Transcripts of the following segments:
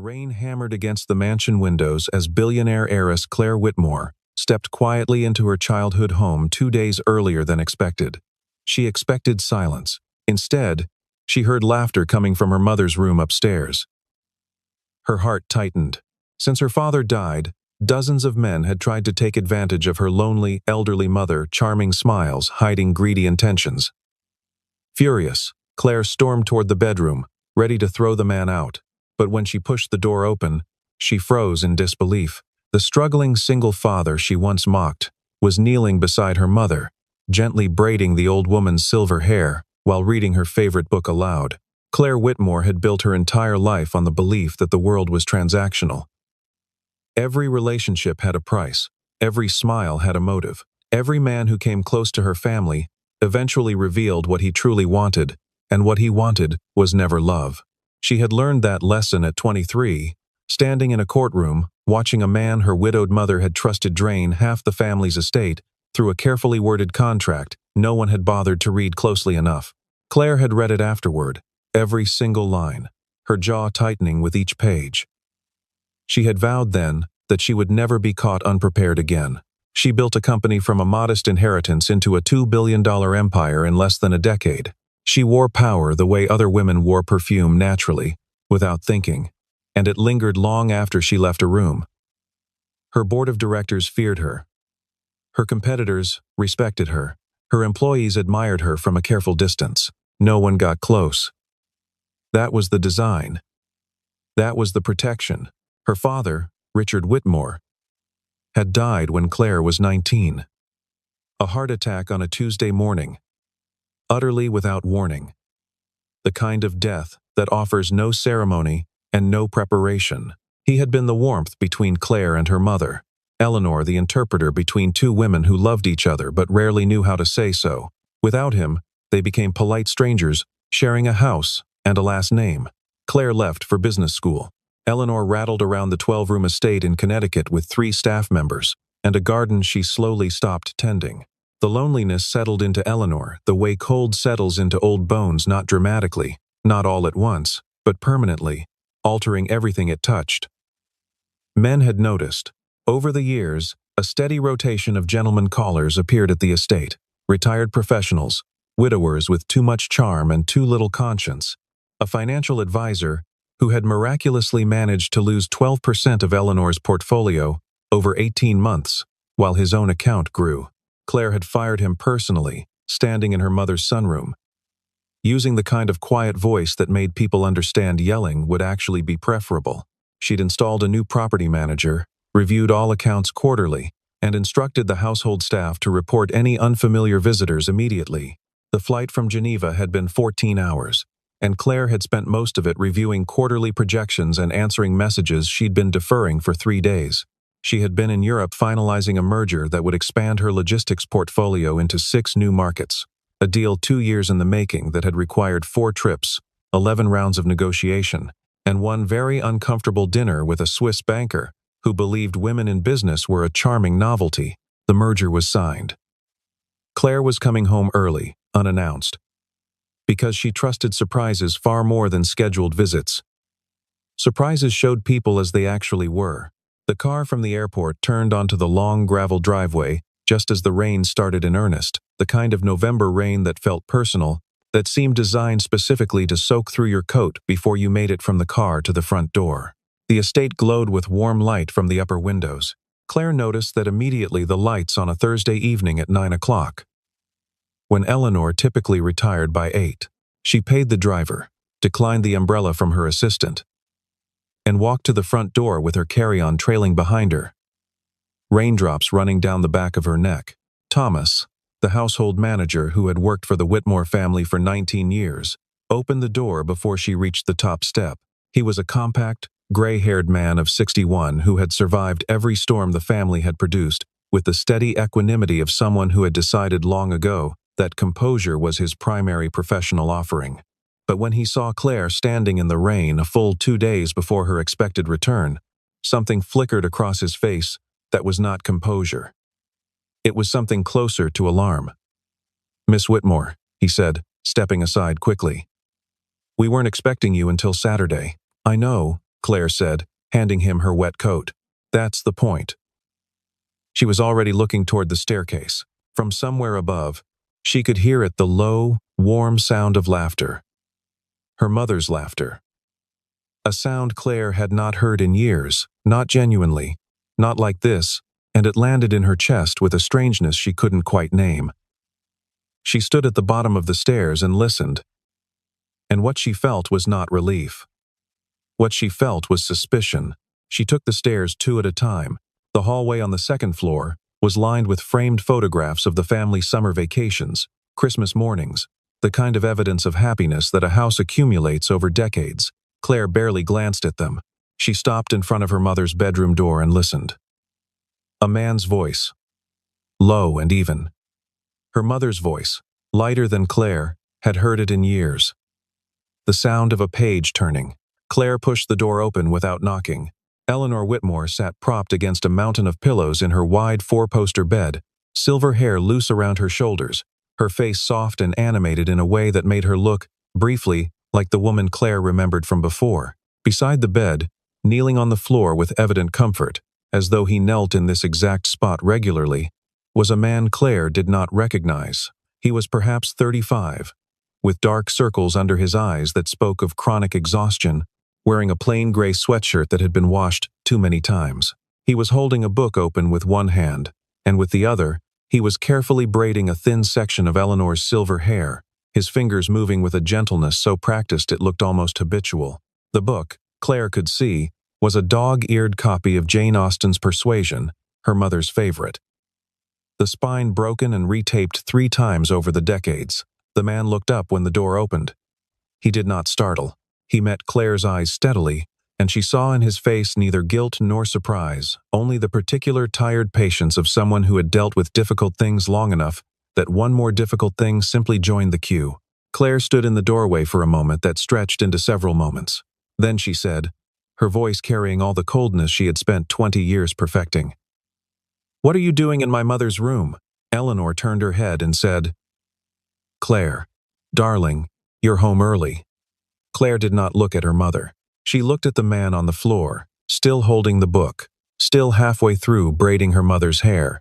rain hammered against the mansion windows as billionaire heiress Claire Whitmore stepped quietly into her childhood home 2 days earlier than expected. She expected silence. Instead, she heard laughter coming from her mother's room upstairs. Her heart tightened. Since her father died, dozens of men had tried to take advantage of her lonely, elderly mother, charming smiles hiding greedy intentions. Furious, Claire stormed toward the bedroom, ready to throw the man out. But when she pushed the door open, she froze in disbelief. The struggling single father she once mocked was kneeling beside her mother, gently braiding the old woman's silver hair while reading her favorite book aloud. Claire Whitmore had built her entire life on the belief that the world was transactional. Every relationship had a price. Every smile had a motive. Every man who came close to her family eventually revealed what he truly wanted, and what he wanted was never love. She had learned that lesson at 23, standing in a courtroom, watching a man her widowed mother had trusted drain half the family's estate through a carefully worded contract no one had bothered to read closely enough. Claire had read it afterward, every single line, her jaw tightening with each page. She had vowed then that she would never be caught unprepared again. She built a company from a modest inheritance into a $2 billion empire in less than a decade. She wore power the way other women wore perfume naturally, without thinking, and it lingered long after she left a room. Her board of directors feared her. Her competitors respected her. Her employees admired her from a careful distance. No one got close. That was the design. That was the protection. Her father, Richard Whitmore, had died when Claire was 19. A heart attack on a Tuesday morning. Utterly without warning. The kind of death that offers no ceremony and no preparation. He had been the warmth between Claire and her mother, Eleanor the interpreter between two women who loved each other but rarely knew how to say so. Without him, they became polite strangers, sharing a house and a last name. Claire left for business school. Eleanor rattled around the 12-room estate in Connecticut with 3 staff members, and a garden she slowly stopped tending. The loneliness settled into Eleanor the way cold settles into old bones, not dramatically, not all at once, but permanently, altering everything it touched. Men had noticed. Over the years, a steady rotation of gentlemen callers appeared at the estate. Retired professionals, widowers with too much charm and too little conscience, a financial advisor who had miraculously managed to lose 12% of Eleanor's portfolio over 18 months, while his own account grew. Claire had fired him personally, standing in her mother's sunroom. Using the kind of quiet voice that made people understand yelling would actually be preferable. She'd installed a new property manager, reviewed all accounts quarterly, and instructed the household staff to report any unfamiliar visitors immediately. The flight from Geneva had been 14 hours, and Claire had spent most of it reviewing quarterly projections and answering messages she'd been deferring for 3 days. She had been in Europe finalizing a merger that would expand her logistics portfolio into 6 new markets, a deal 2 years in the making that had required 4 trips, 11 rounds of negotiation, and one very uncomfortable dinner with a Swiss banker who believed women in business were a charming novelty. The merger was signed. Claire was coming home early, unannounced, because she trusted surprises far more than scheduled visits. Surprises showed people as they actually were. The car from the airport turned onto the long gravel driveway just as the rain started in earnest, the kind of November rain that felt personal, that seemed designed specifically to soak through your coat before you made it from the car to the front door. The estate glowed with warm light from the upper windows. Claire noticed that immediately the lights on a Thursday evening at 9 o'clock. When Eleanor typically retired by 8, she paid the driver, declined the umbrella from her assistant, and walked to the front door with her carry-on trailing behind her, raindrops running down the back of her neck. Thomas, the household manager who had worked for the Whitmore family for 19 years, opened the door before she reached the top step. He was a compact, gray-haired man of 61 who had survived every storm the family had produced with the steady equanimity of someone who had decided long ago that composure was his primary professional offering. But when he saw Claire standing in the rain a full 2 days before her expected return, something flickered across his face that was not composure. It was something closer to alarm. "Miss Whitmore," he said, stepping aside quickly. "We weren't expecting you until Saturday." "I know," Claire said, handing him her wet coat. That's the point. She was already looking toward the staircase. From somewhere above, she could hear it, the low, warm sound of laughter. Her mother's laughter. A sound Claire had not heard in years, not genuinely, not like this, and it landed in her chest with a strangeness she couldn't quite name. She stood at the bottom of the stairs and listened. And what she felt was not relief. What she felt was suspicion. She took the stairs 2 at a time. The hallway on the 2nd floor was lined with framed photographs of the family's summer vacations, Christmas mornings, the kind of evidence of happiness that a house accumulates over decades. Claire barely glanced at them. She stopped in front of her mother's bedroom door and listened. A man's voice, low and even. Her mother's voice, lighter than Claire, had heard it in years. The sound of a page turning. Claire pushed the door open without knocking. Eleanor Whitmore sat propped against a mountain of pillows in her wide 4-poster bed, silver hair loose around her shoulders, her face soft and animated in a way that made her look, briefly, like the woman Claire remembered from before. Beside the bed, kneeling on the floor with evident comfort, as though he knelt in this exact spot regularly, was a man Claire did not recognize. He was perhaps 35, with dark circles under his eyes that spoke of chronic exhaustion, wearing a plain gray sweatshirt that had been washed too many times. He was holding a book open with one hand, and with the other, he was carefully braiding a thin section of Eleanor's silver hair, his fingers moving with a gentleness so practiced it looked almost habitual. The book, Claire could see, was a dog-eared copy of Jane Austen's Persuasion, her mother's favorite. The spine broken and retaped 3 times over the decades. The man looked up when the door opened. He did not startle. He met Claire's eyes steadily, and she saw in his face neither guilt nor surprise, only the particular tired patience of someone who had dealt with difficult things long enough that one more difficult thing simply joined the queue. Claire stood in the doorway for a moment that stretched into several moments. Then she said, her voice carrying all the coldness she had spent 20 years perfecting, "What are you doing in my mother's room?" Eleanor turned her head and said, "Claire, darling, you're home early." Claire did not look at her mother. She looked at the man on the floor, still holding the book, still halfway through braiding her mother's hair.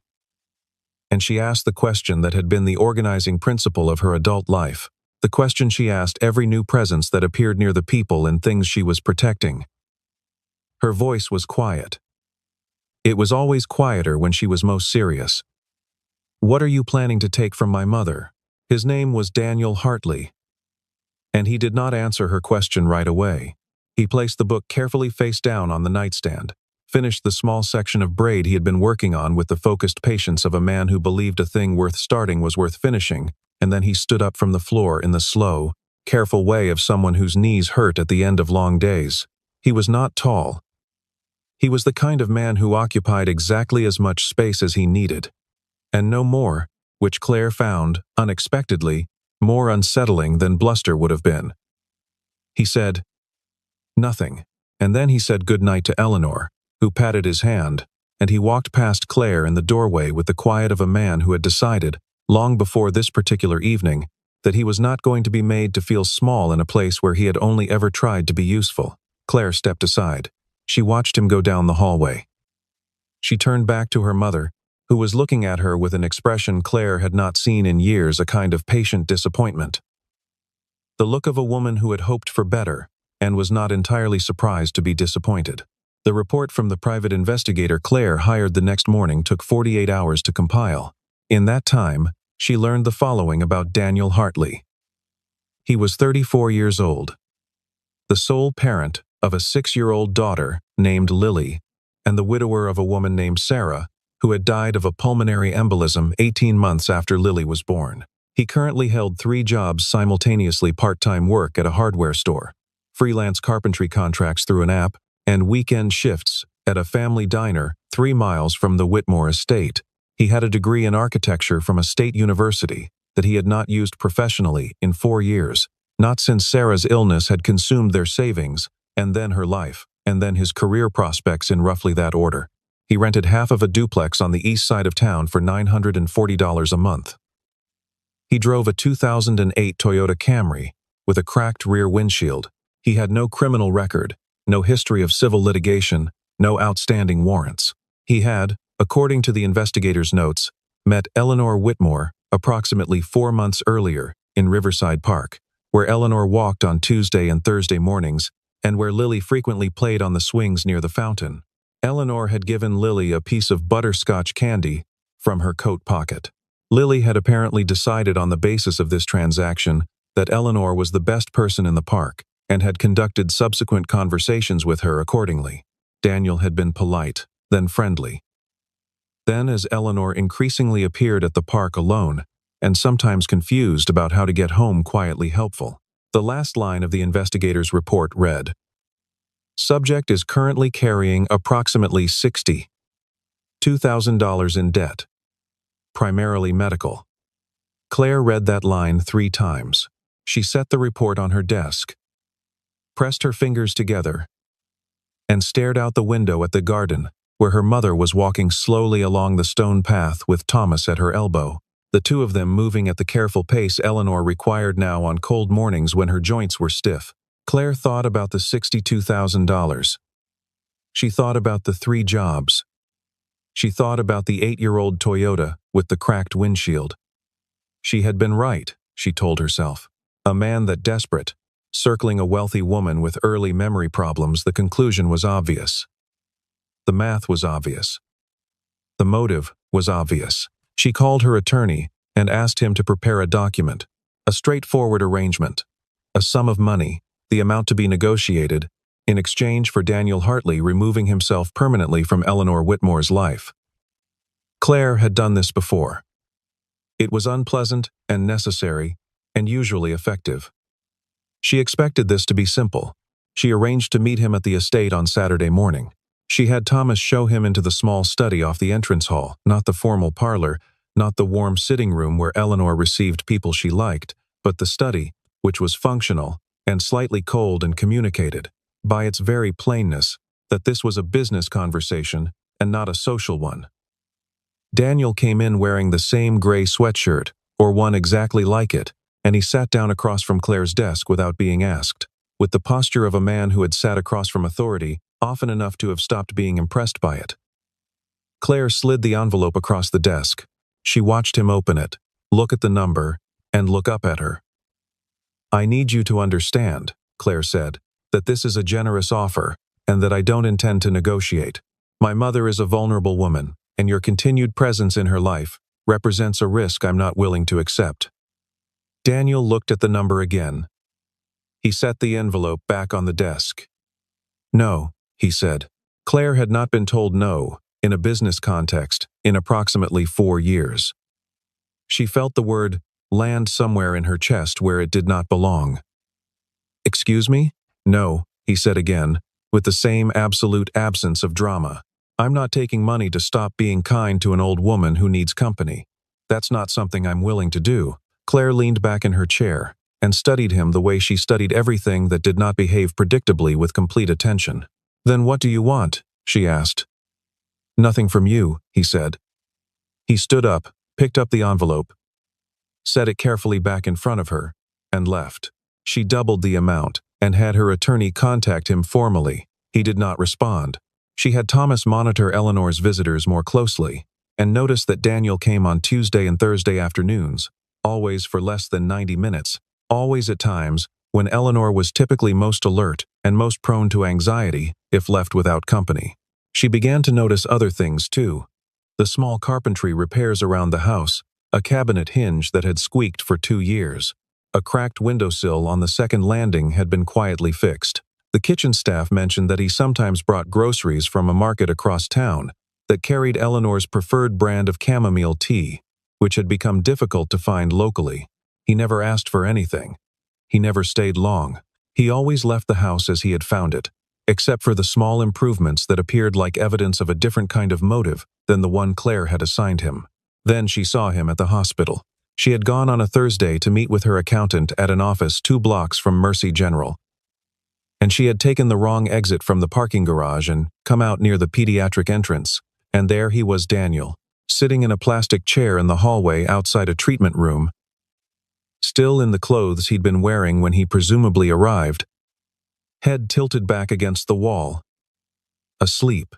And she asked the question that had been the organizing principle of her adult life, the question she asked every new presence that appeared near the people and things she was protecting. Her voice was quiet. It was always quieter when she was most serious. "What are you planning to take from my mother?" His name was Daniel Hartley. And he did not answer her question right away. He placed the book carefully face down on the nightstand, finished the small section of braid he had been working on with the focused patience of a man who believed a thing worth starting was worth finishing, and then he stood up from the floor in the slow, careful way of someone whose knees hurt at the end of long days. He was not tall. He was the kind of man who occupied exactly as much space as he needed, and no more, which Claire found, unexpectedly, more unsettling than bluster would have been. He said, "Nothing," and then he said good night to Eleanor, who patted his hand, and he walked past Claire in the doorway with the quiet of a man who had decided, long before this particular evening, that he was not going to be made to feel small in a place where he had only ever tried to be useful. Claire stepped aside. She watched him go down the hallway. She turned back to her mother, who was looking at her with an expression Claire had not seen in years, a kind of patient disappointment. The look of a woman who had hoped for better, and was not entirely surprised to be disappointed. The report from the private investigator Claire hired the next morning took 48 hours to compile. In that time, she learned the following about Daniel Hartley. He was 34 years old, the sole parent of a 6-year-old daughter named Lily, and the widower of a woman named Sarah, who had died of a pulmonary embolism 18 months after Lily was born. He currently held 3 jobs simultaneously: part-time work at a hardware store, freelance carpentry contracts through an app, and weekend shifts at a family diner 3 miles from the Whitmore estate. He had a degree in architecture from a state university that he had not used professionally in 4 years, not since Sarah's illness had consumed their savings, and then her life, and then his career prospects in roughly that order. He rented half of a duplex on the east side of town for $940 a month. He drove a 2008 Toyota Camry with a cracked rear windshield. He had no criminal record, no history of civil litigation, no outstanding warrants. He had, according to the investigator's notes, met Eleanor Whitmore approximately 4 months earlier in Riverside Park, where Eleanor walked on Tuesday and Thursday mornings and where Lily frequently played on the swings near the fountain. Eleanor had given Lily a piece of butterscotch candy from her coat pocket. Lily had apparently decided on the basis of this transaction that Eleanor was the best person in the park and had conducted subsequent conversations with her accordingly. Daniel had been polite, then friendly. Then, as Eleanor increasingly appeared at the park alone, and sometimes confused about how to get home quietly helpful, the last line of the investigator's report read, "Subject is currently carrying approximately $62,000 in debt, primarily medical." Claire read that line 3 times. She set the report on her desk, pressed her fingers together, and stared out the window at the garden, where her mother was walking slowly along the stone path with Thomas at her elbow, the two of them moving at the careful pace Eleanor required now on cold mornings when her joints were stiff. Claire thought about the $62,000. She thought about the 3 jobs. She thought about the 8-year-old Toyota with the cracked windshield. She had been right, she told herself. A man that desperate, circling a wealthy woman with early memory problems, the conclusion was obvious. The math was obvious. The motive was obvious. She called her attorney and asked him to prepare a document, a straightforward arrangement, a sum of money, the amount to be negotiated, in exchange for Daniel Hartley removing himself permanently from Eleanor Whitmore's life. Claire had done this before. It was unpleasant and necessary, and usually effective. She expected this to be simple. She arranged to meet him at the estate on Saturday morning. She had Thomas show him into the small study off the entrance hall, not the formal parlor, not the warm sitting room where Eleanor received people she liked, but the study, which was functional and slightly cold, and communicated, by its very plainness, that this was a business conversation and not a social one. Daniel came in wearing the same gray sweatshirt, or one exactly like it, and he sat down across from Claire's desk without being asked, with the posture of a man who had sat across from authority often enough to have stopped being impressed by it. Claire slid the envelope across the desk. She watched him open it, look at the number, and look up at her. "I need you to understand," Claire said, "that this is a generous offer, and that I don't intend to negotiate. My mother is a vulnerable woman, and your continued presence in her life represents a risk I'm not willing to accept." Daniel looked at the number again. He set the envelope back on the desk. "No," he said. Claire had not been told no, in a business context, in approximately 4 years. She felt the word land somewhere in her chest where it did not belong. "Excuse me?" "No," he said again, with the same absolute absence of drama. "I'm not taking money to stop being kind to an old woman who needs company. That's not something I'm willing to do." Claire leaned back in her chair and studied him the way she studied everything that did not behave predictably with complete attention. "Then what do you want?" she asked. "Nothing from you," he said. He stood up, picked up the envelope, set it carefully back in front of her, and left. She doubled the amount and had her attorney contact him formally. He did not respond. She had Thomas monitor Eleanor's visitors more closely and noticed that Daniel came on Tuesday and Thursday afternoons, always for less than 90 minutes, always at times when Eleanor was typically most alert and most prone to anxiety if left without company. She began to notice other things too. The small carpentry repairs around the house, a cabinet hinge that had squeaked for 2 years. A cracked windowsill on the second landing had been quietly fixed. The kitchen staff mentioned that he sometimes brought groceries from a market across town that carried Eleanor's preferred brand of chamomile tea, which had become difficult to find locally. He never asked for anything. He never stayed long. He always left the house as he had found it, except for the small improvements that appeared like evidence of a different kind of motive than the one Claire had assigned him. Then she saw him at the hospital. She had gone on a Thursday to meet with her accountant at an office 2 blocks from Mercy General, and she had taken the wrong exit from the parking garage and come out near the pediatric entrance, and there he was, Daniel, sitting in a plastic chair in the hallway outside a treatment room, still in the clothes he'd been wearing when he presumably arrived, head tilted back against the wall. Asleep.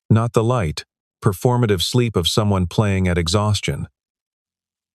Not the light, performative sleep of someone playing at exhaustion.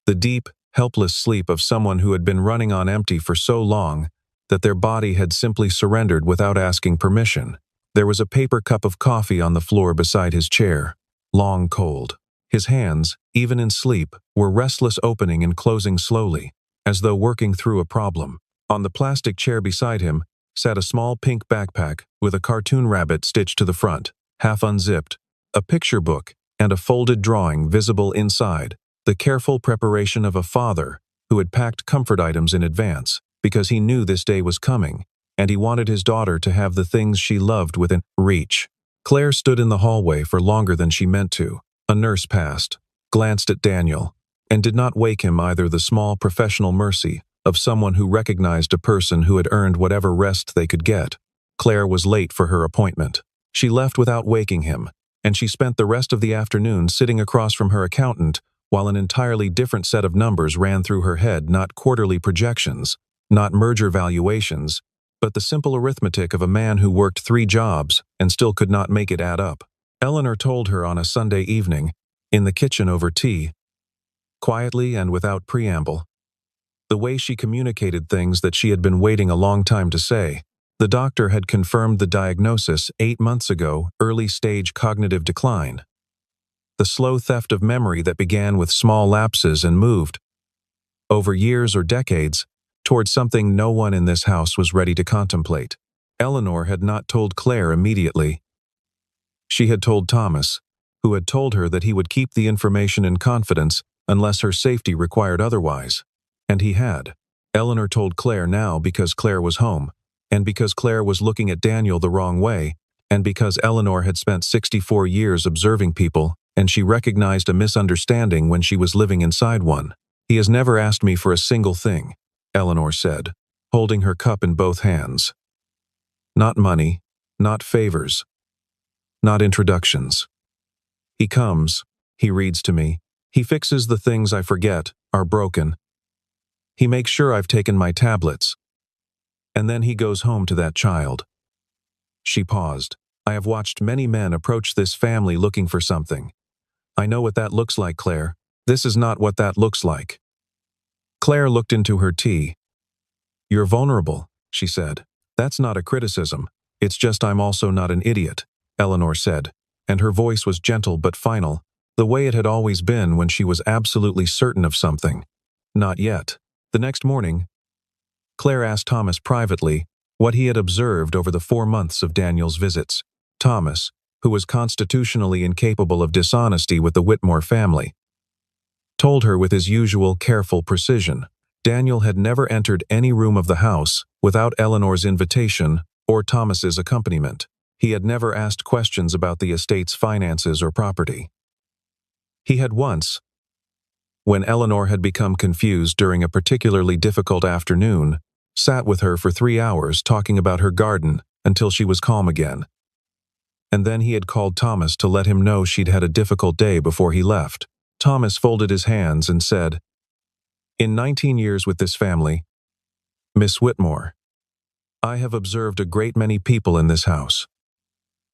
The deep, helpless sleep of someone who had been running on empty for so long that their body had simply surrendered without asking permission. There was a paper cup of coffee on the floor beside his chair, long cold. His hands, even in sleep, were restless, opening and closing slowly, as though working through a problem. On the plastic chair beside him sat a small pink backpack with a cartoon rabbit stitched to the front, half unzipped, a picture book, and a folded drawing visible inside, the careful preparation of a father who had packed comfort items in advance because he knew this day was coming, and he wanted his daughter to have the things she loved within reach. Claire stood in the hallway for longer than she meant to. A nurse passed, glanced at Daniel, and did not wake him either, the small professional mercy of someone who recognized a person who had earned whatever rest they could get. Claire was late for her appointment. She left without waking him, and she spent the rest of the afternoon sitting across from her accountant while an entirely different set of numbers ran through her head, not quarterly projections, not merger valuations, but the simple arithmetic of a man who worked 3 jobs and still could not make it add up. Eleanor told her on a Sunday evening, in the kitchen over tea, quietly and without preamble, the way she communicated things that she had been waiting a long time to say. The doctor had confirmed the diagnosis 8 months ago: early-stage cognitive decline. The slow theft of memory that began with small lapses and moved, over years or decades, towards something no one in this house was ready to contemplate. Eleanor had not told Claire immediately. She had told Thomas, who had told her that he would keep the information in confidence unless her safety required otherwise. And he had. Eleanor told Claire now because Claire was home, and because Claire was looking at Daniel the wrong way, and because Eleanor had spent 64 years observing people, and she recognized a misunderstanding when she was living inside one. "He has never asked me for a single thing," Eleanor said, holding her cup in both hands. "Not money, not favors, not introductions. He comes, he reads to me, he fixes the things I forget are broken. He makes sure I've taken my tablets. And then he goes home to that child." She paused. "I have watched many men approach this family looking for something. I know what that looks like, Claire. This is not what that looks like." Claire looked into her tea. "You're vulnerable," she said. "That's not a criticism. It's just I'm also not an idiot," Eleanor said, and her voice was gentle but final, the way it had always been when she was absolutely certain of something. "Not yet." The next morning, Claire asked Thomas privately what he had observed over the 4 months of Daniel's visits. Thomas, who was constitutionally incapable of dishonesty with the Whitmore family, told her with his usual careful precision. Daniel had never entered any room of the house without Eleanor's invitation or Thomas's accompaniment. He had never asked questions about the estate's finances or property. He had once, when Eleanor had become confused during a particularly difficult afternoon, sat with her for 3 hours talking about her garden until she was calm again. And then he had called Thomas to let him know she'd had a difficult day before he left. Thomas folded his hands and said, "In 19 years with this family, Miss Whitmore, I have observed a great many people in this house.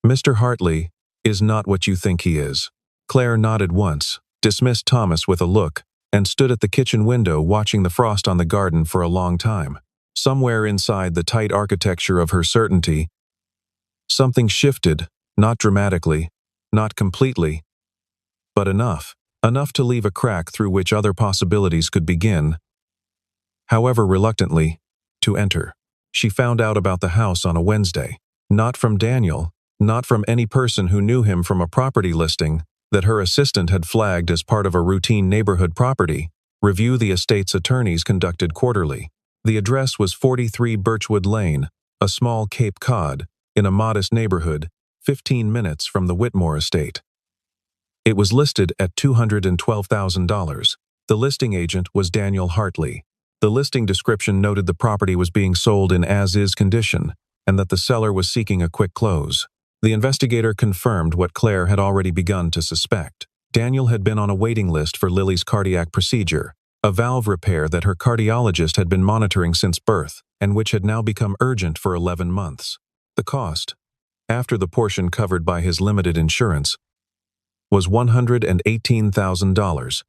Mr. Hartley is not what you think he is." Claire nodded once, dismissed Thomas with a look, and stood at the kitchen window watching the frost on the garden for a long time. Somewhere inside the tight architecture of her certainty, something shifted, not dramatically, not completely, but enough to leave a crack through which other possibilities could begin, however reluctantly, to enter. She found out about the house on a Wednesday, not from Daniel, not from any person who knew him from a property listing that her assistant had flagged as part of a routine neighborhood property review the estate's attorneys conducted quarterly. The address was 43 Birchwood Lane, a small Cape Cod, in a modest neighborhood, 15 minutes from the Whitmore estate. It was listed at $212,000. The listing agent was Daniel Hartley. The listing description noted the property was being sold in as-is condition and that the seller was seeking a quick close. The investigator confirmed what Claire had already begun to suspect. Daniel had been on a waiting list for Lily's cardiac procedure, a valve repair that her cardiologist had been monitoring since birth. and which had now become urgent for 11 months. The cost, after the portion covered by his limited insurance, was $118,000.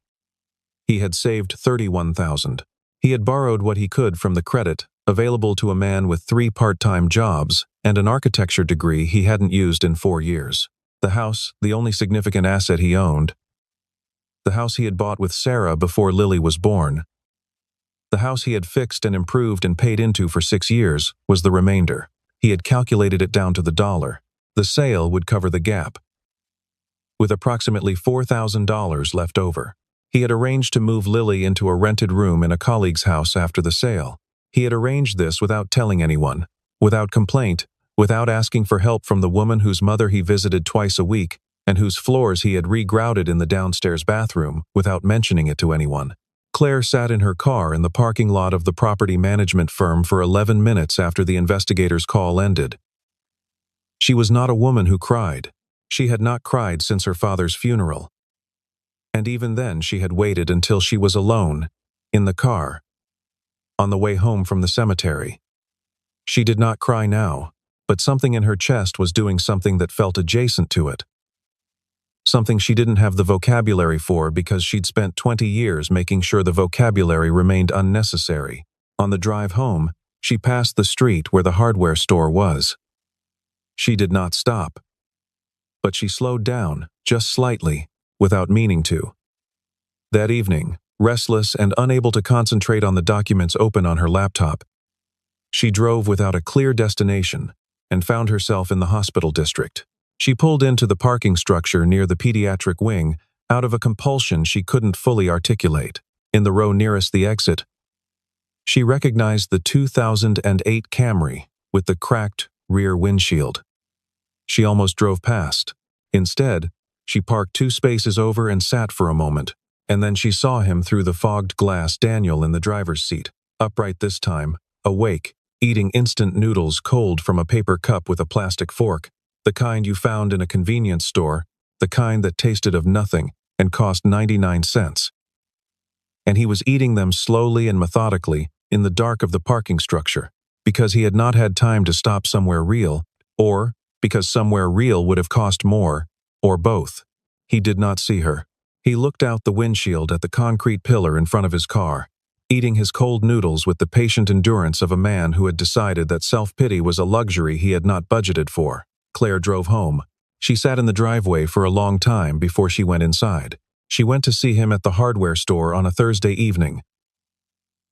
He had saved $31,000. He had borrowed what he could from the credit available to a man with 3 part-time jobs and an architecture degree he hadn't used in 4 years. The house, the only significant asset he owned. The house he had bought with Sarah before Lily was born. The house he had fixed and improved and paid into for 6 years was the remainder. He had calculated it down to the dollar. The sale would cover the gap, with approximately $4,000 left over. He had arranged to move Lily into a rented room in a colleague's house after the sale. He had arranged this without telling anyone, without complaint, without asking for help from the woman whose mother he visited twice a week and whose floors he had regrouted in the downstairs bathroom without mentioning it to anyone. Claire sat in her car in the parking lot of the property management firm for 11 minutes after the investigator's call ended. She was not a woman who cried. She had not cried since her father's funeral. And even then she had waited until she was alone, in the car, on the way home from the cemetery. She did not cry now, but something in her chest was doing something that felt adjacent to it. Something she didn't have the vocabulary for because she'd spent 20 years making sure the vocabulary remained unnecessary. On the drive home, she passed the street where the hardware store was. She did not stop, but she slowed down, just slightly, without meaning to. That evening, restless and unable to concentrate on the documents open on her laptop, she drove without a clear destination and found herself in the hospital district. She pulled into the parking structure near the pediatric wing out of a compulsion she couldn't fully articulate. In the row nearest the exit, she recognized the 2008 Camry with the cracked rear windshield. She almost drove past. Instead, she parked 2 spaces over and sat for a moment, and then she saw him through the fogged glass, Daniel in the driver's seat, upright this time, awake, eating instant noodles cold from a paper cup with a plastic fork, the kind you found in a convenience store, the kind that tasted of nothing and cost 99 cents. And he was eating them slowly and methodically in the dark of the parking structure, because he had not had time to stop somewhere real, or because somewhere real would have cost more, or both. He did not see her. He looked out the windshield at the concrete pillar in front of his car, eating his cold noodles with the patient endurance of a man who had decided that self-pity was a luxury he had not budgeted for. Claire drove home. She sat in the driveway for a long time before she went inside. She went to see him at the hardware store on a Thursday evening,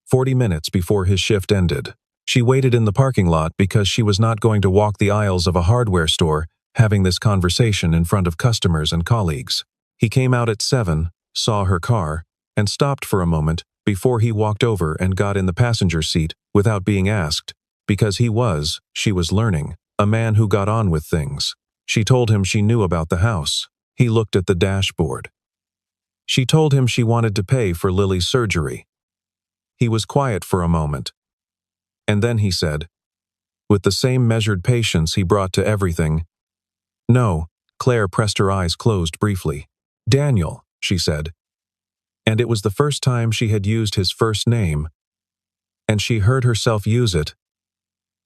40 minutes before his shift ended. She waited in the parking lot because she was not going to walk the aisles of a hardware store having this conversation in front of customers and colleagues. He came out at 7, saw her car, and stopped for a moment before he walked over and got in the passenger seat without being asked, because she was learning, a man who got on with things. She told him she knew about the house. He looked at the dashboard. She told him she wanted to pay for Lily's surgery. He was quiet for a moment. And then he said, with the same measured patience he brought to everything, "No." Claire pressed her eyes closed briefly. "Daniel," she said. And it was the first time she had used his first name, and she heard herself use it,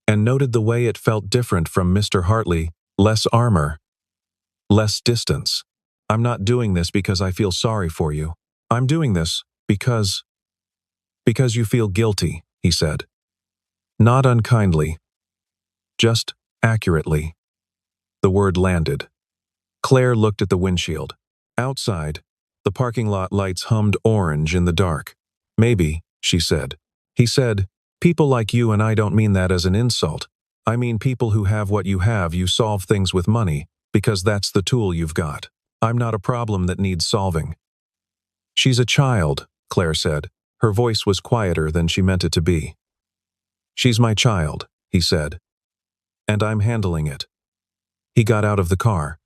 and noted the way it felt different from Mr. Hartley, less armor, less distance. "I'm not doing this because I feel sorry for you. I'm doing this because you feel guilty," he said. Not unkindly, just accurately. The word landed. Claire looked at the windshield. Outside, the parking lot lights hummed orange in the dark. "Maybe," she said. He said, "People like you and I don't mean that as an insult. I mean people who have what you have. You solve things with money, because that's the tool you've got. I'm not a problem that needs solving." "She's a child," Claire said. Her voice was quieter than she meant it to be. "She's my child," he said. "And I'm handling it." He got out of the car.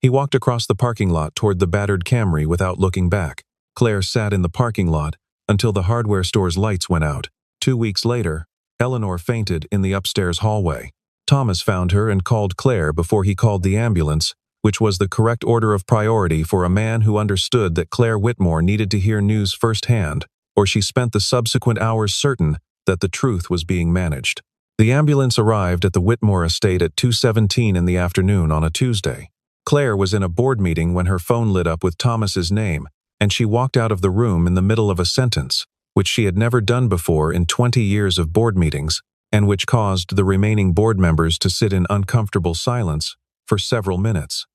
He walked across the parking lot toward the battered Camry without looking back. Claire sat in the parking lot until the hardware store's lights went out. 2 weeks later, Eleanor fainted in the upstairs hallway. Thomas found her and called Claire before he called the ambulance, which was the correct order of priority for a man who understood that Claire Whitmore needed to hear news firsthand, or she spent the subsequent hours certain that the truth was being managed. The ambulance arrived at the Whitmore estate at 2:17 in the afternoon on a Tuesday. Claire was in a board meeting when her phone lit up with Thomas's name, and she walked out of the room in the middle of a sentence, which she had never done before in 20 years of board meetings, and which caused the remaining board members to sit in uncomfortable silence for several minutes.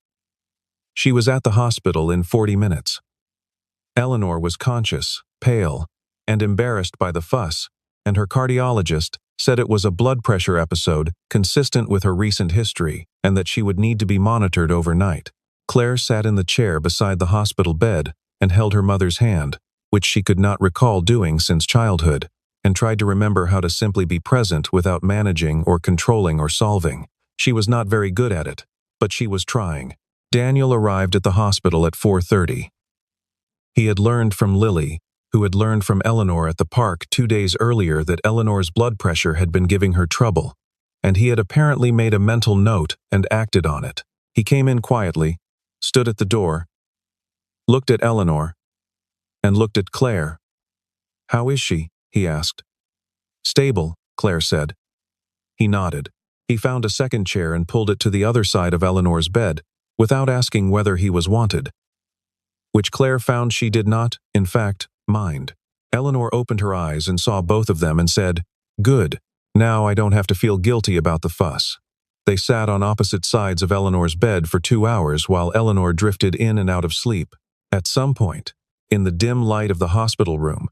She was at the hospital in 40 minutes. Eleanor was conscious, pale, and embarrassed by the fuss, and her cardiologist said it was a blood pressure episode consistent with her recent history and that she would need to be monitored overnight. Claire sat in the chair beside the hospital bed and held her mother's hand, which she could not recall doing since childhood, and tried to remember how to simply be present without managing or controlling or solving. She was not very good at it, but she was trying. Daniel arrived at the hospital at 4:30. He had learned from Lily, who had learned from Eleanor at the park 2 days earlier, that Eleanor's blood pressure had been giving her trouble, and he had apparently made a mental note and acted on it. He came in quietly, stood at the door, looked at Eleanor, and looked at Claire. "How is she?" he asked. "Stable," Claire said. He nodded. He found a second chair and pulled it to the other side of Eleanor's bed, without asking whether he was wanted, which Claire found she did not, in fact, mind. Eleanor opened her eyes and saw both of them and said, "Good, now I don't have to feel guilty about the fuss." They sat on opposite sides of Eleanor's bed for 2 hours while Eleanor drifted in and out of sleep. At some point, in the dim light of the hospital room,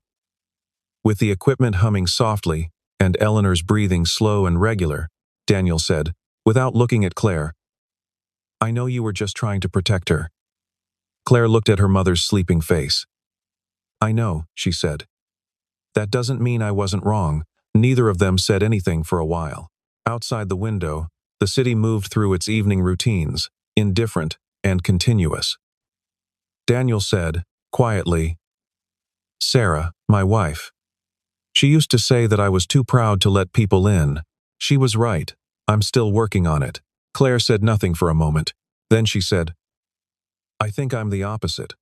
with the equipment humming softly and Eleanor's breathing slow and regular, Daniel said, without looking at Claire, "I know you were just trying to protect her." Claire looked at her mother's sleeping face. "I know," she said. "That doesn't mean I wasn't wrong." Neither of them said anything for a while. Outside the window, the city moved through its evening routines, indifferent and continuous. Daniel said, quietly, "Sarah, my wife. She used to say that I was too proud to let people in. She was right. I'm still working on it." Claire said nothing for a moment. Then she said, "I think I'm the opposite.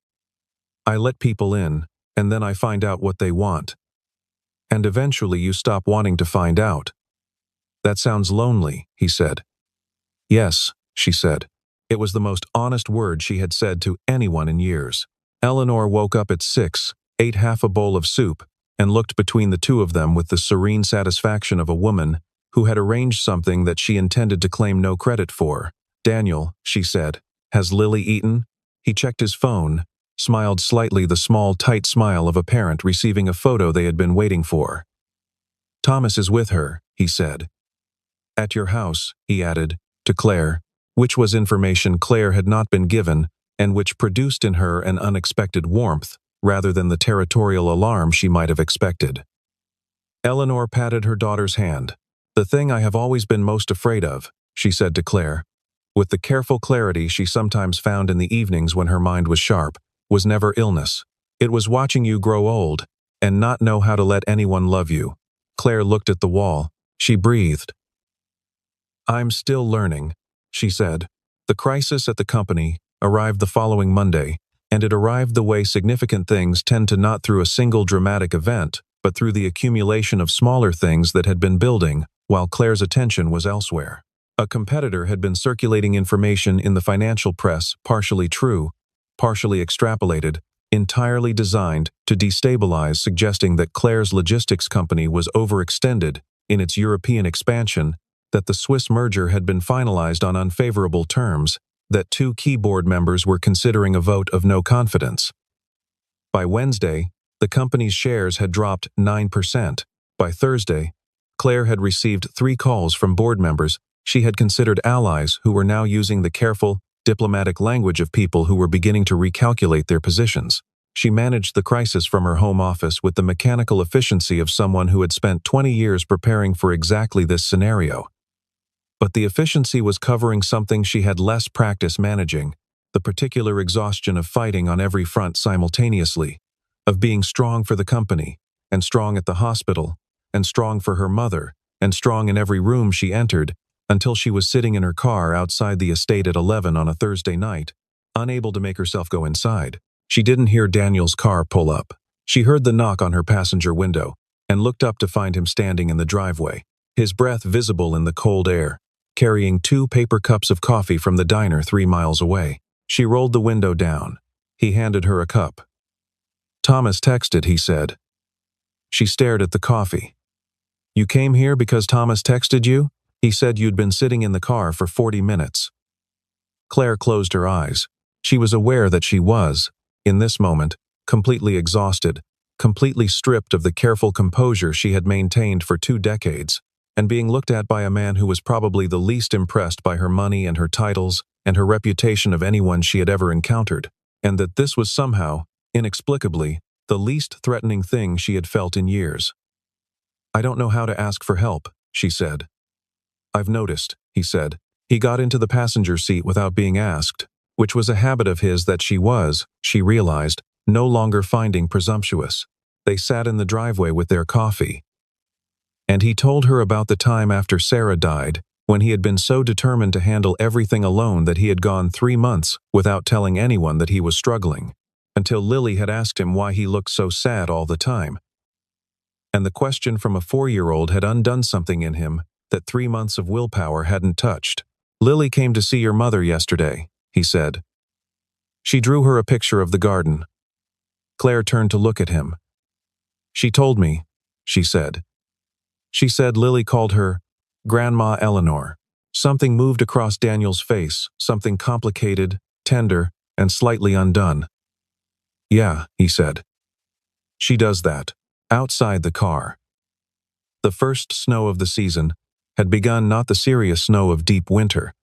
I let people in, and then I find out what they want. And eventually you stop wanting to find out." "That sounds lonely," he said. "Yes," she said. It was the most honest word she had said to anyone in years. Eleanor woke up at 6, ate half a bowl of soup, and looked between the two of them with the serene satisfaction of a woman who had arranged something that she intended to claim no credit for. "Daniel," she said, "has Lily eaten?" He checked his phone, smiled slightly, the small, tight smile of a parent receiving a photo they had been waiting for. "Thomas is with her," he said. "At your house," he added, to Claire, which was information Claire had not been given and which produced in her an unexpected warmth, rather than the territorial alarm she might have expected. Eleanor patted her daughter's hand. "The thing I have always been most afraid of," she said to Claire, with the careful clarity she sometimes found in the evenings when her mind was sharp, "was never illness. It was watching you grow old and not know how to let anyone love you." Claire looked at the wall. She breathed. "I'm still learning," she said. The crisis at the company arrived the following Monday, and it arrived the way significant things tend to, not through a single dramatic event, but through the accumulation of smaller things that had been building while Claire's attention was elsewhere. A competitor had been circulating information in the financial press, partially true, partially extrapolated, entirely designed to destabilize, suggesting that Claire's logistics company was overextended in its European expansion, that the Swiss merger had been finalized on unfavorable terms, that 2 key board members were considering a vote of no confidence. By Wednesday, the company's shares had dropped 9%. By Thursday, Claire had received 3 calls from board members she had considered allies who were now using the careful, diplomatic language of people who were beginning to recalculate their positions. She managed the crisis from her home office with the mechanical efficiency of someone who had spent 20 years preparing for exactly this scenario. But the efficiency was covering something she had less practice managing, the particular exhaustion of fighting on every front simultaneously, of being strong for the company, and strong at the hospital, and strong for her mother, and strong in every room she entered, until she was sitting in her car outside the estate at 11 on a Thursday night, unable to make herself go inside. She didn't hear Daniel's car pull up. She heard the knock on her passenger window, and looked up to find him standing in the driveway, his breath visible in the cold air, carrying 2 paper cups of coffee from the diner 3 miles away. She rolled the window down. He handed her a cup. "Thomas texted," he said. She stared at the coffee. "You came here because Thomas texted you? He said you'd been sitting in the car for 40 minutes. Claire closed her eyes. She was aware that she was, in this moment, completely exhausted, completely stripped of the careful composure she had maintained for 2 decades, and being looked at by a man who was probably the least impressed by her money and her titles and her reputation of anyone she had ever encountered, and that this was somehow, inexplicably, the least threatening thing she had felt in years. "I don't know how to ask for help," she said. "I've noticed," he said. He got into the passenger seat without being asked, which was a habit of his that she realized, no longer finding presumptuous. They sat in the driveway with their coffee. And he told her about the time after Sarah died, when he had been so determined to handle everything alone that he had gone 3 months without telling anyone that he was struggling, until Lily had asked him why he looked so sad all the time. And the question from a 4-year-old had undone something in him that 3 months of willpower hadn't touched. "Lily came to see your mother yesterday," he said. "She drew her a picture of the garden." Claire turned to look at him. "She told me," she said. She said Lily called her Grandma Eleanor. Something moved across Daniel's face, something complicated, tender, and slightly undone. "Yeah," he said. "She does that." Outside the car. The first snow of the season had begun, not the serious snow of deep winter,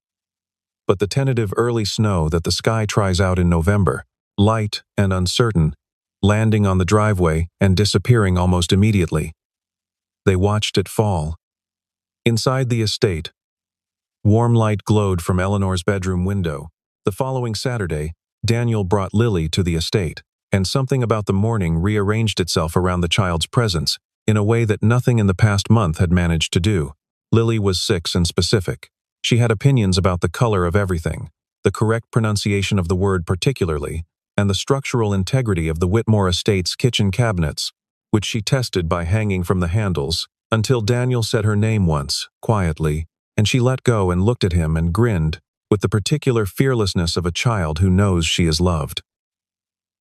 but the tentative early snow that the sky tries out in November, light and uncertain, landing on the driveway and disappearing almost immediately. They watched it fall. Inside the estate, warm light glowed from Eleanor's bedroom window. The following Saturday, Daniel brought Lily to the estate, and something about the morning rearranged itself around the child's presence in a way that nothing in the past month had managed to do. Lily was 6 and specific. She had opinions about the color of everything, the correct pronunciation of the word particularly, and the structural integrity of the Whitmore estate's kitchen cabinets, which she tested by hanging from the handles, until Daniel said her name once, quietly, and she let go and looked at him and grinned, with the particular fearlessness of a child who knows she is loved.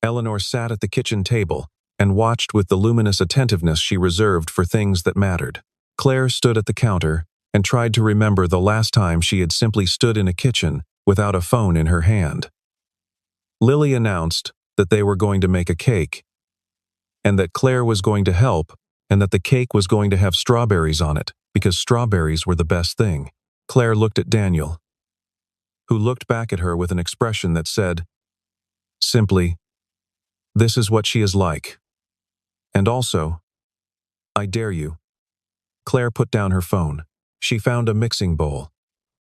Eleanor sat at the kitchen table and watched with the luminous attentiveness she reserved for things that mattered. Claire stood at the counter and tried to remember the last time she had simply stood in a kitchen without a phone in her hand. Lily announced that they were going to make a cake, and that Claire was going to help, and that the cake was going to have strawberries on it, because strawberries were the best thing. Claire looked at Daniel, who looked back at her with an expression that said, simply, "This is what she is like. And also, I dare you." Claire put down her phone. She found a mixing bowl.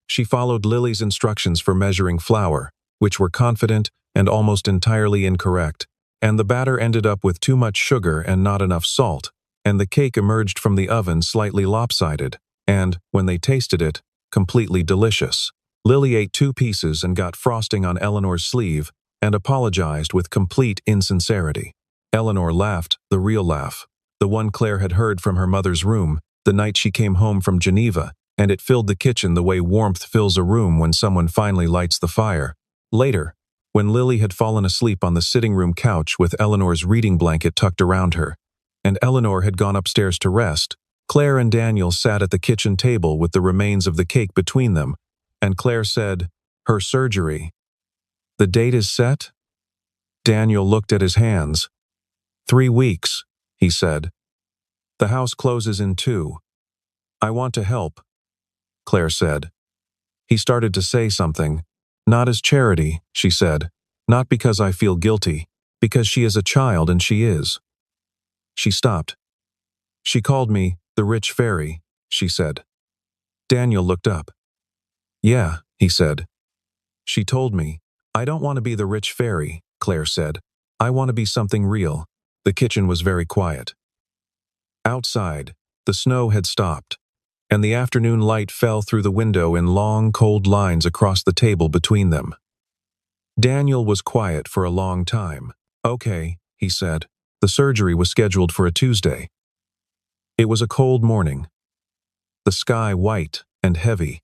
She followed Lily's instructions for measuring flour, which were confident and almost entirely incorrect, and the batter ended up with too much sugar and not enough salt, and the cake emerged from the oven slightly lopsided, and, when they tasted it, completely delicious. Lily ate 2 pieces and got frosting on Eleanor's sleeve and apologized with complete insincerity. Eleanor laughed, the real laugh, the one Claire had heard from her mother's room the night she came home from Geneva, and it filled the kitchen the way warmth fills a room when someone finally lights the fire. Later, when Lily had fallen asleep on the sitting room couch with Eleanor's reading blanket tucked around her, and Eleanor had gone upstairs to rest, Claire and Daniel sat at the kitchen table with the remains of the cake between them, and Claire said, "Her surgery. The date is set?" Daniel looked at his hands. 3 weeks, he said. "The house closes in 2. I want to help," Claire said. He started to say something. "Not as charity," she said. "Not because I feel guilty. Because she is a child and she is." She stopped. "She called me the rich fairy," she said. Daniel looked up. "Yeah," he said. "She told me. I don't want to be the rich fairy," Claire said. "I want to be something real." The kitchen was very quiet. Outside, the snow had stopped, and the afternoon light fell through the window in long, cold lines across the table between them. Daniel was quiet for a long time. "Okay," he said. "The surgery was scheduled for a Tuesday." It was a cold morning, the sky white and heavy,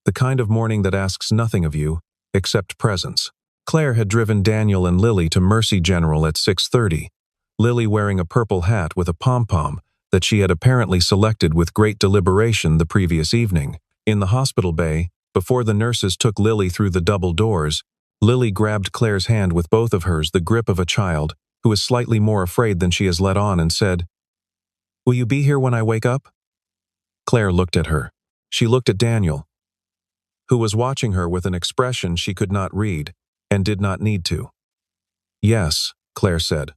the kind of morning that asks nothing of you except presence. Claire had driven Daniel and Lily to Mercy General at 6:30, Lily wearing a purple hat with a pom-pom that she had apparently selected with great deliberation the previous evening. In the hospital bay, before the nurses took Lily through the double doors, Lily grabbed Claire's hand with both of hers, the grip of a child who is slightly more afraid than she has let on, and said, "Will you be here when I wake up?" Claire looked at her. She looked at Daniel, who was watching her with an expression she could not read and did not need to. "Yes," Claire said.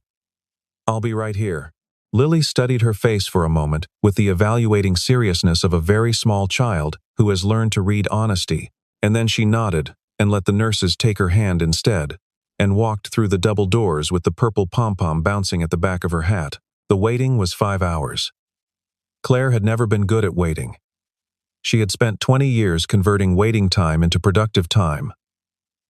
"I'll be right here." Lily studied her face for a moment with the evaluating seriousness of a very small child who has learned to read honesty, and then she nodded and let the nurses take her hand instead, and walked through the double doors with the purple pom-pom bouncing at the back of her hat. The waiting was 5 hours. Claire had never been good at waiting. She had spent 20 years converting waiting time into productive time.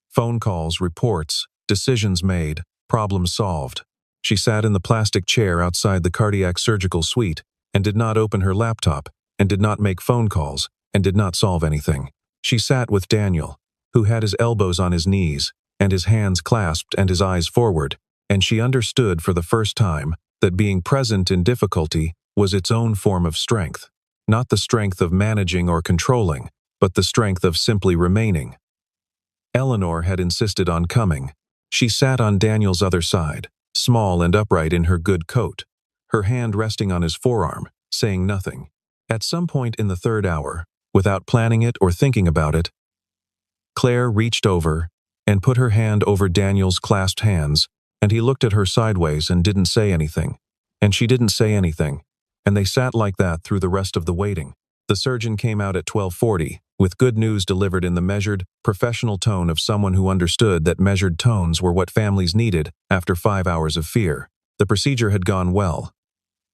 Phone calls, reports, decisions made, problems solved. She sat in the plastic chair outside the cardiac surgical suite and did not open her laptop and did not make phone calls and did not solve anything. She sat with Daniel, who had his elbows on his knees and his hands clasped and his eyes forward, and she understood for the first time that being present in difficulty was its own form of strength, not the strength of managing or controlling, but the strength of simply remaining. Eleanor had insisted on coming. She sat on Daniel's other side, small and upright in her good coat, her hand resting on his forearm, saying nothing. At some point in the 3rd hour, without planning it or thinking about it, Claire reached over and put her hand over Daniel's clasped hands, and he looked at her sideways and didn't say anything, and she didn't say anything, and they sat like that through the rest of the waiting. The surgeon came out at 12:40, with good news delivered in the measured, professional tone of someone who understood that measured tones were what families needed after 5 hours of fear. The procedure had gone well.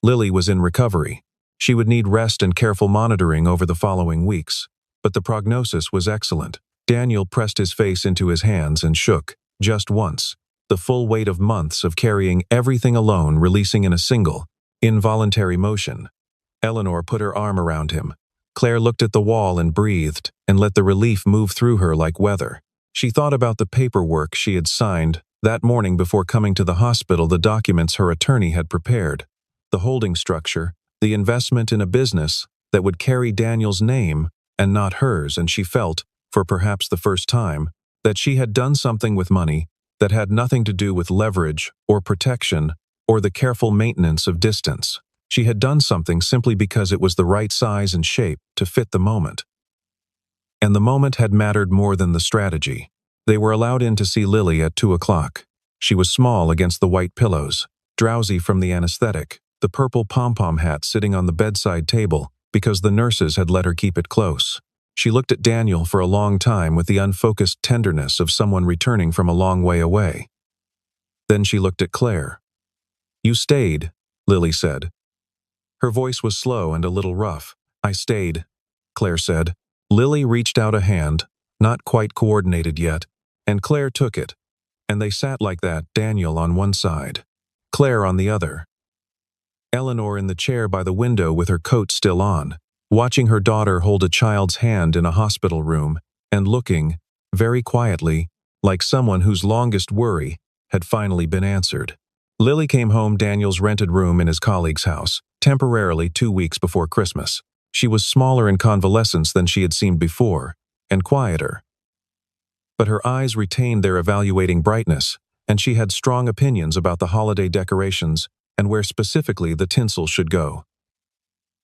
Lily was in recovery. She would need rest and careful monitoring over the following weeks, but the prognosis was excellent. Daniel pressed his face into his hands and shook, just once, the full weight of months of carrying everything alone releasing in a single, involuntary motion. Eleanor put her arm around him. Claire looked at the wall and breathed and let the relief move through her like weather. She thought about the paperwork she had signed that morning before coming to the hospital, the documents her attorney had prepared, the holding structure, the investment in a business that would carry Daniel's name and not hers, and she felt, for perhaps the first time, that she had done something with money that had nothing to do with leverage or protection or the careful maintenance of distance. She had done something simply because it was the right size and shape to fit the moment. And the moment had mattered more than the strategy. They were allowed in to see Lily at 2 o'clock. She was small against the white pillows, drowsy from the anesthetic, the purple pom-pom hat sitting on the bedside table because the nurses had let her keep it close. She looked at Daniel for a long time with the unfocused tenderness of someone returning from a long way away. Then she looked at Claire. "You stayed," Lily said. Her voice was slow and a little rough. "I stayed," Claire said. Lily reached out a hand, not quite coordinated yet, and Claire took it, and they sat like that, Daniel on one side, Claire on the other. Eleanor in the chair by the window with her coat still on, watching her daughter hold a child's hand in a hospital room, and looking, very quietly, like someone whose longest worry had finally been answered. Lily came home Daniel's rented room in his colleague's house, temporarily 2 weeks before Christmas. She was smaller in convalescence than she had seemed before, and quieter. But her eyes retained their evaluating brightness, and she had strong opinions about the holiday decorations and where specifically the tinsel should go.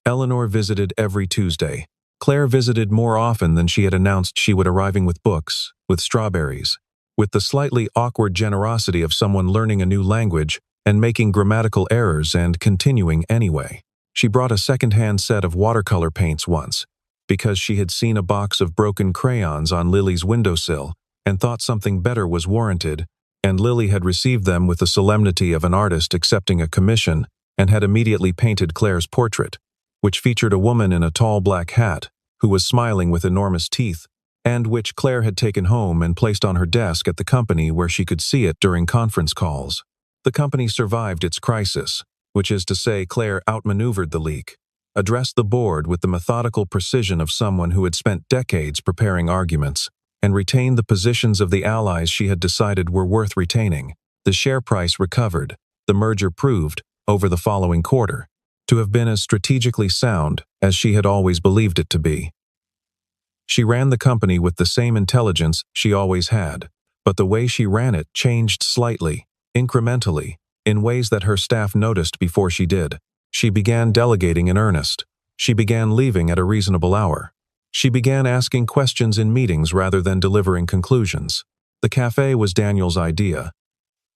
Eleanor visited every Tuesday. Claire visited more often than she had announced she would, arriving with books, with strawberries, with the slightly awkward generosity of someone learning a new language and making grammatical errors and continuing anyway. She brought a second-hand set of watercolor paints once, because she had seen a box of broken crayons on Lily's windowsill and thought something better was warranted, and Lily had received them with the solemnity of an artist accepting a commission and had immediately painted Claire's portrait, which featured a woman in a tall black hat who was smiling with enormous teeth, and which Claire had taken home and placed on her desk at the company where she could see it during conference calls. The company survived its crisis, which is to say Claire outmaneuvered the leak, addressed the board with the methodical precision of someone who had spent decades preparing arguments, and retained the positions of the allies she had decided were worth retaining. The share price recovered. The merger proved, over the following quarter, to have been as strategically sound as she had always believed it to be. She ran the company with the same intelligence she always had, but the way she ran it changed slightly, incrementally, in ways that her staff noticed before she did. She began delegating in earnest. She began leaving at a reasonable hour. She began asking questions in meetings rather than delivering conclusions. The cafe was Daniel's idea,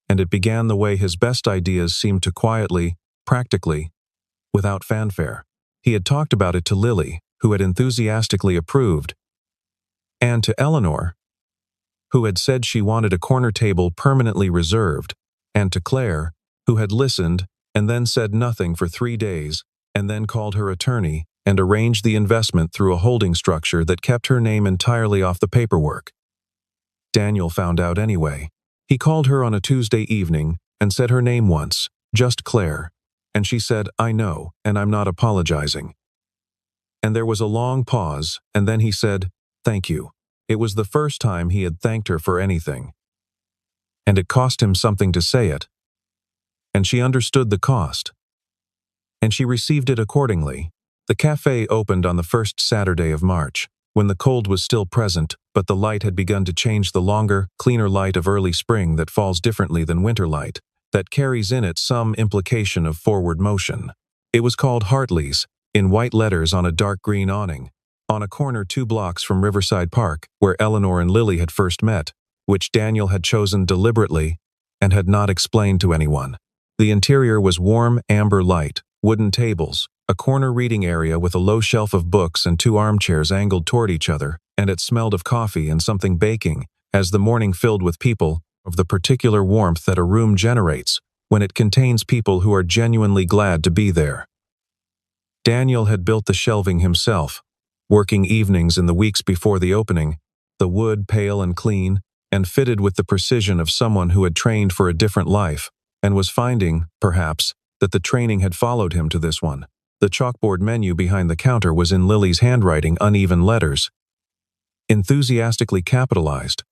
and it began the way his best ideas seemed to quietly, practically, without fanfare. He had talked about it to Lily, who had enthusiastically approved, and to Eleanor, who had said she wanted a corner table permanently reserved, and to Claire, who had listened and then said nothing for 3 days, and then called her attorney and arranged the investment through a holding structure that kept her name entirely off the paperwork. Daniel found out anyway. He called her on a Tuesday evening and said her name once, just Claire, and she said, "I know, and I'm not apologizing." And there was a long pause, and then he said, "Thank you." It was the first time he had thanked her for anything. And it cost him something to say it. And she understood the cost. And she received it accordingly. The cafe opened on the first Saturday of March, when the cold was still present, but the light had begun to change the longer, cleaner light of early spring that falls differently than winter light, that carries in it some implication of forward motion. It was called Hartley's, in white letters on a dark green awning, on a corner 2 blocks from Riverside Park, where Eleanor and Lily had first met, which Daniel had chosen deliberately and had not explained to anyone. The interior was warm amber light, wooden tables, a corner reading area with a low shelf of books and 2 armchairs angled toward each other, and it smelled of coffee and something baking, as the morning filled with people, of the particular warmth that a room generates when it contains people who are genuinely glad to be there. Daniel had built the shelving himself, working evenings in the weeks before the opening, the wood pale and clean, and fitted with the precision of someone who had trained for a different life, and was finding, perhaps, that the training had followed him to this one. The chalkboard menu behind the counter was in Lily's handwriting, uneven letters, enthusiastically capitalized.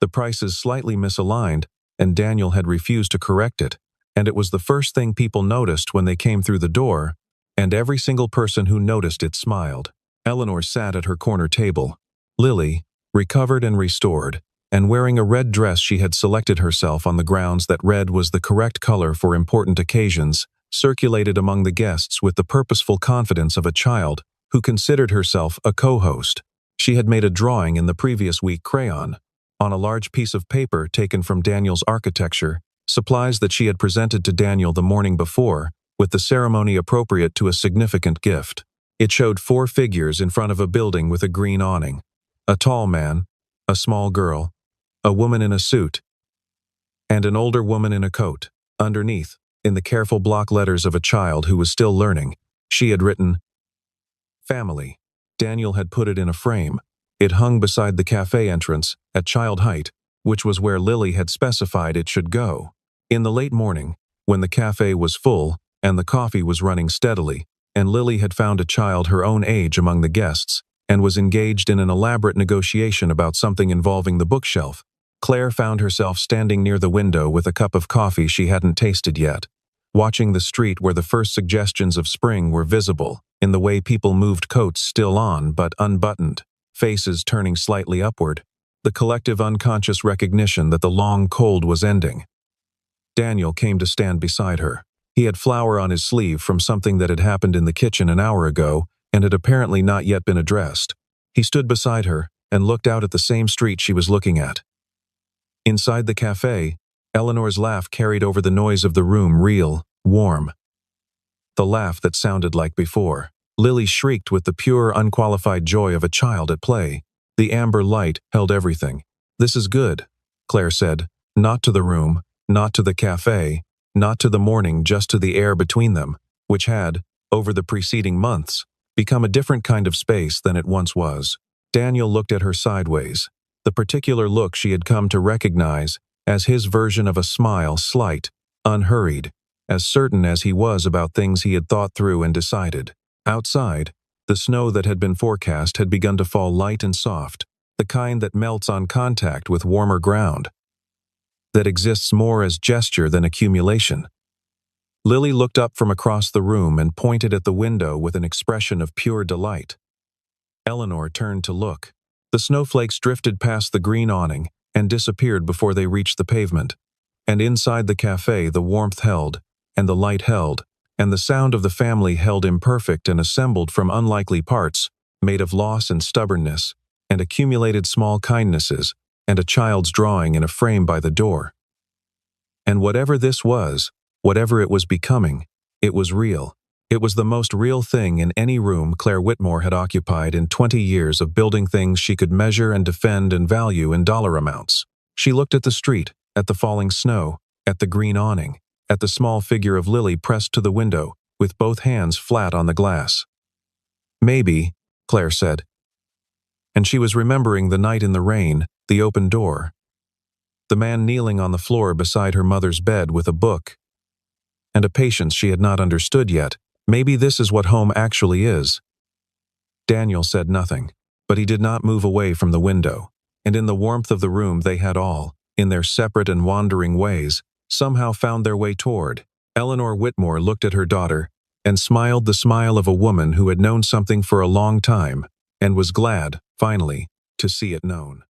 The prices slightly misaligned, and Daniel had refused to correct it, and it was the first thing people noticed when they came through the door, and every single person who noticed it smiled. Eleanor sat at her corner table. Lily, recovered and restored, and wearing a red dress she had selected herself on the grounds that red was the correct color for important occasions, circulated among the guests with the purposeful confidence of a child who considered herself a co-host. She had made a drawing in the previous week crayon, on a large piece of paper taken from Daniel's architecture, supplies that she had presented to Daniel the morning before, with the ceremony appropriate to a significant gift. It showed 4 figures in front of a building with a green awning: a tall man, a small girl, a woman in a suit, and an older woman in a coat. Underneath, in the careful block letters of a child who was still learning, she had written, "Family." Daniel had put it in a frame. It hung beside the cafe entrance, at child height, which was where Lily had specified it should go. In the late morning, when the cafe was full and the coffee was running steadily, and Lily had found a child her own age among the guests, and was engaged in an elaborate negotiation about something involving the bookshelf, Claire found herself standing near the window with a cup of coffee she hadn't tasted yet, watching the street where the first suggestions of spring were visible, in the way people moved coats still on but unbuttoned, faces turning slightly upward, the collective unconscious recognition that the long cold was ending. Daniel came to stand beside her. He had flour on his sleeve from something that had happened in the kitchen an hour ago and had apparently not yet been addressed. He stood beside her and looked out at the same street she was looking at. Inside the cafe, Eleanor's laugh carried over the noise of the room, real, warm. The laugh that sounded like before. Lily shrieked with the pure, unqualified joy of a child at play. The amber light held everything. "This is good," Claire said, not to the room, not to the cafe, not to the morning, just to the air between them, which had, over the preceding months, become a different kind of space than it once was. Daniel looked at her sideways, the particular look she had come to recognize as his version of a smile, slight, unhurried, as certain as he was about things he had thought through and decided. Outside, the snow that had been forecast had begun to fall light and soft, the kind that melts on contact with warmer ground, that exists more as gesture than accumulation. Lily looked up from across the room and pointed at the window with an expression of pure delight. Eleanor turned to look. The snowflakes drifted past the green awning and disappeared before they reached the pavement. And inside the cafe the warmth held, and the light held, and the sound of the family held imperfect and assembled from unlikely parts, made of loss and stubbornness, and accumulated small kindnesses, and a child's drawing in a frame by the door. And whatever this was, whatever it was becoming, it was real. It was the most real thing in any room Claire Whitmore had occupied in 20 years of building things she could measure and defend and value in dollar amounts. She looked at the street, at the falling snow, at the green awning, at the small figure of Lily pressed to the window, with both hands flat on the glass. "Maybe," Claire said. And she was remembering the night in the rain, the open door, the man kneeling on the floor beside her mother's bed with a book, and a patience she had not understood yet. Maybe this is what home actually is. Daniel said nothing, but he did not move away from the window, and in the warmth of the room they had all, in their separate and wandering ways, somehow found their way toward. Eleanor Whitmore looked at her daughter and smiled the smile of a woman who had known something for a long time and was glad, finally, to see it known.